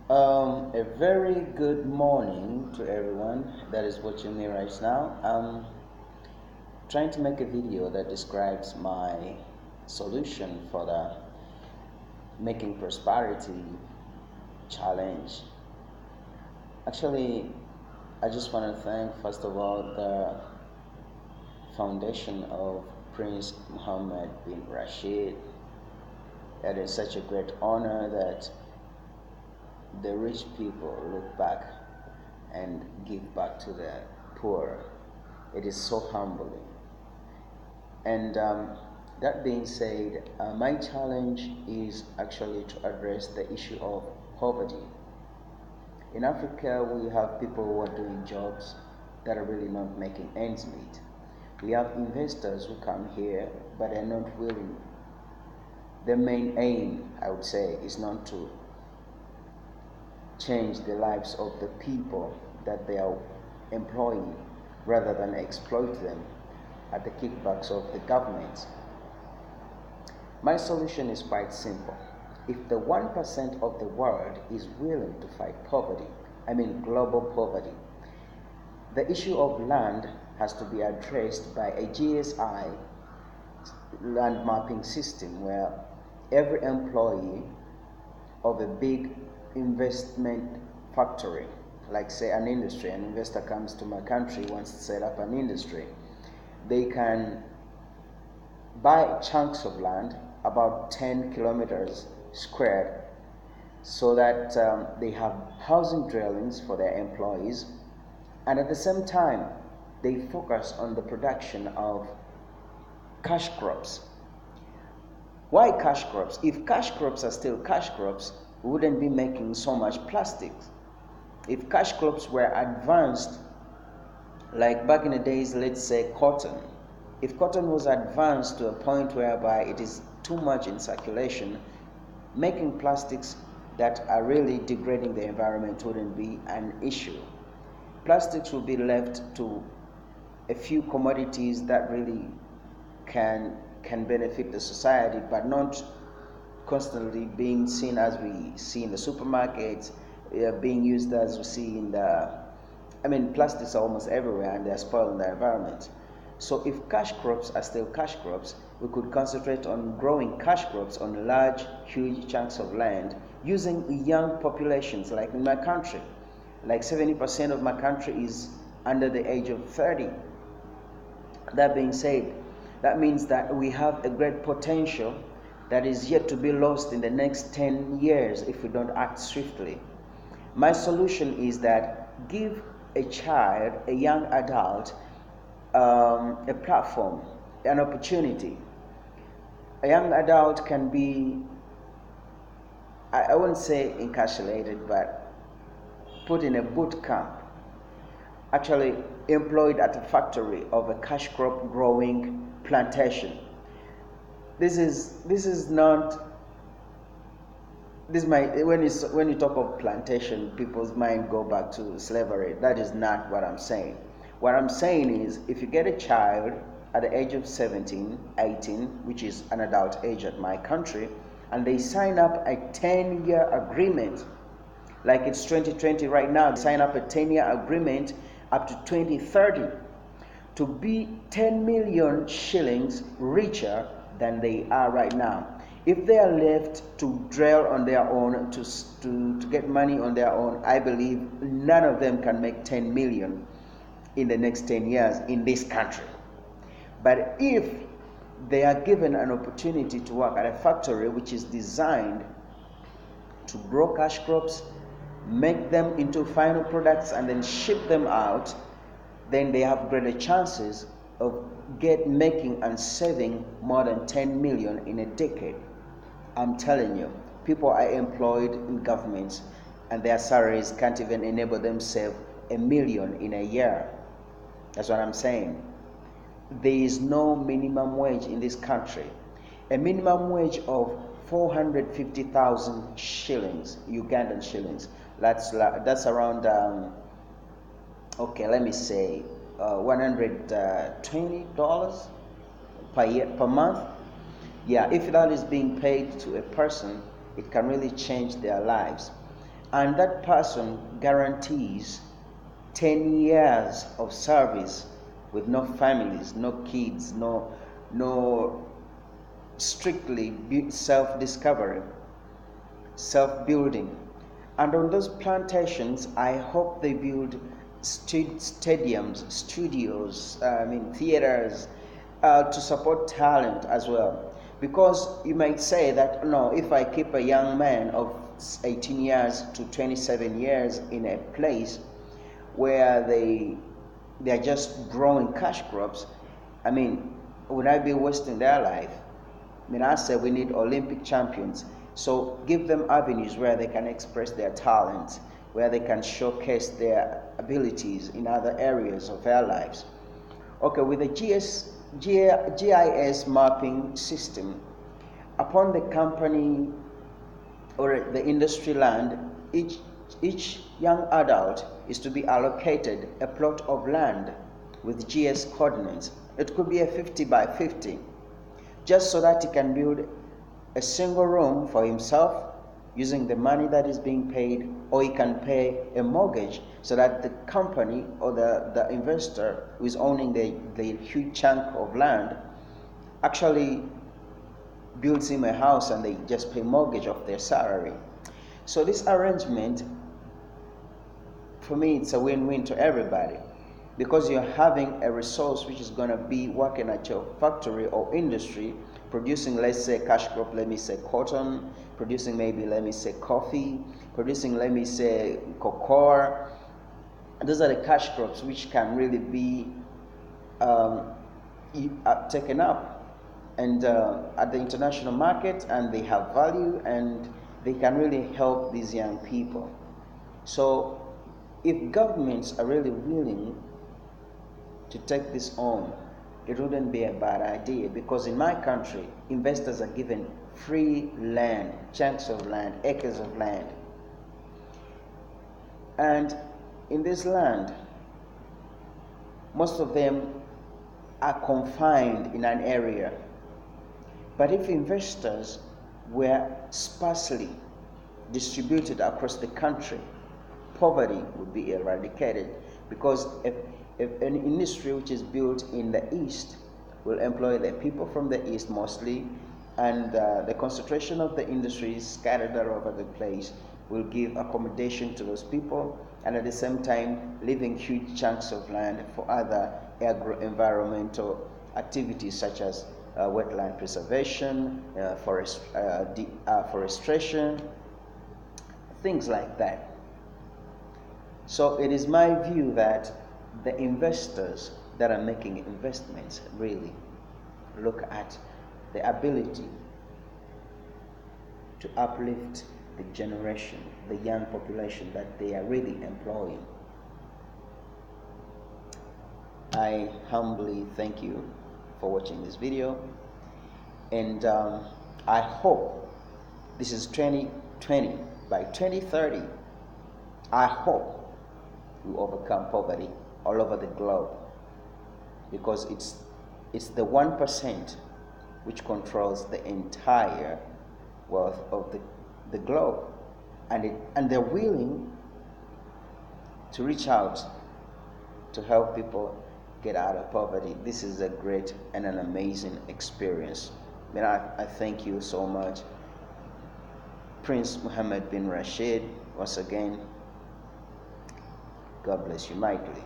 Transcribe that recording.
A very good morning to everyone that is watching me right now. I'm trying to make a video that describes my solution for the making prosperity challenge. Actually, I just want to thank, first of all, the foundation of Prince Mohammed bin Rashid. It is such a great honor that the rich people look back and give back to the poor. It is so humbling. And that being said, my challenge is actually to address the issue of poverty. In Africa, we have people who are doing jobs that are really not making ends meet. We have investors who come here but are not willing. Their main aim, I would say, is not to change the lives of the people that they are employing rather than exploit them at the kickbacks of the government. My solution is quite simple. If the 1% of the world is willing to fight poverty, I mean global poverty, the issue of land has to be addressed by a GSI land mapping system where every employee of a big investment factory, like say an industry, an investor comes to my country, wants to set up an industry, they can buy chunks of land about 10 kilometers squared so that they have housing dwellings for their employees, and at the same time they focus on the production of cash crops. Why cash crops? If cash crops are still cash crops, we wouldn't be making so much plastics. If cash crops were advanced, like back in the days, let's say cotton, if cotton was advanced to a point whereby it is too much in circulation, making plastics that are really degrading the environment wouldn't be an issue. Plastics will be left to a few commodities that really can benefit the society, but not constantly being seen as we see in the supermarkets, being used as we see in plastics are almost everywhere and they're spoiling the environment. So if cash crops are still cash crops, we could concentrate on growing cash crops on large, huge chunks of land using young populations, like in my country. Like 70% of my country is under the age of 30. That being said, that means that we have a great potential that is yet to be lost in the next 10 years if we don't act swiftly. My solution is that give a child, a young adult, a platform, an opportunity. A young adult can be, I wouldn't say encapsulated, but put in a boot camp, actually employed at a factory of a cash crop growing plantation. This is not this might when you talk of plantation, people's mind go back to slavery. That is not what I'm saying. What I'm saying is, if you get a child at the age of 17, 18, which is an adult age at my country, and they sign up a 10-year agreement, like it's 2020 right now, they sign up a 10-year agreement up to 2030 to be 10 million shillings richer than they are right now. If they are left to drill on their own, to get money on their own, I believe none of them can make 10 million in the next 10 years in this country. But if they are given an opportunity to work at a factory which is designed to grow cash crops, make them into final products, and then ship them out, then they have greater chances of making and saving more than 10 million in a decade. I'm telling you, people are employed in governments and their salaries can't even enable them save 1 million in a year. That's what I'm saying. There is no minimum wage in this country. A minimum wage of 450,000 shillings, Ugandan shillings. That's around let me say $120 per month. Yeah, if that is being paid to a person, it can really change their lives. and that person guarantees 10 years of service with no families, no kids, no strictly self-discovery, self-building. And on those plantations, I hope they build stadiums, studios, theaters, to support talent as well. Because you might say that, no, if I keep a young man of 18 years to 27 years in a place where they're just growing cash crops, would I be wasting their life? I said we need Olympic champions. So give them avenues where they can express their talents, where they can showcase their abilities in other areas of their lives. Okay, with the GIS mapping system, upon the company or the industry land, each young adult is to be allocated a plot of land with GS coordinates. It could be a 50 by 50, just so that he can build a single room for himself using the money that is being paid, or he can pay a mortgage so that the company or the investor who is owning the huge chunk of land actually builds him a house and they just pay mortgage of their salary. So this arrangement, for me, it's a win-win to everybody, because you're having a resource which is going to be working at your factory or industry, producing, let's say, cash crop, let me say cotton, producing maybe, let me say, coffee, producing, let me say, cocoa. Those are the cash crops which can really be taken up and at the international market, and they have value and they can really help these young people. So if governments are really willing to take this on, it wouldn't be a bad idea, because in my country, investors are given free land, chunks of land, acres of land. And in this land, most of them are confined in an area. But if investors were sparsely distributed across the country, poverty would be eradicated, because if an industry which is built in the east will employ the people from the east mostly, and the concentration of the industries scattered all over the place will give accommodation to those people, and at the same time leaving huge chunks of land for other agro-environmental activities such as wetland preservation, forestation, things like that. So it is my view that the investors that are making investments really look at the ability to uplift the generation, the young population that they are really employing. I humbly thank you for watching this video, and I hope, this is 2020, by 2030, I hope we overcome poverty all over the globe, because it's the 1% which controls the entire wealth of the globe, and they're willing to reach out to help people get out of poverty. This is a great and an amazing experience. I thank you so much, Prince Mohammed bin Rashid. Once again, God bless you mightily.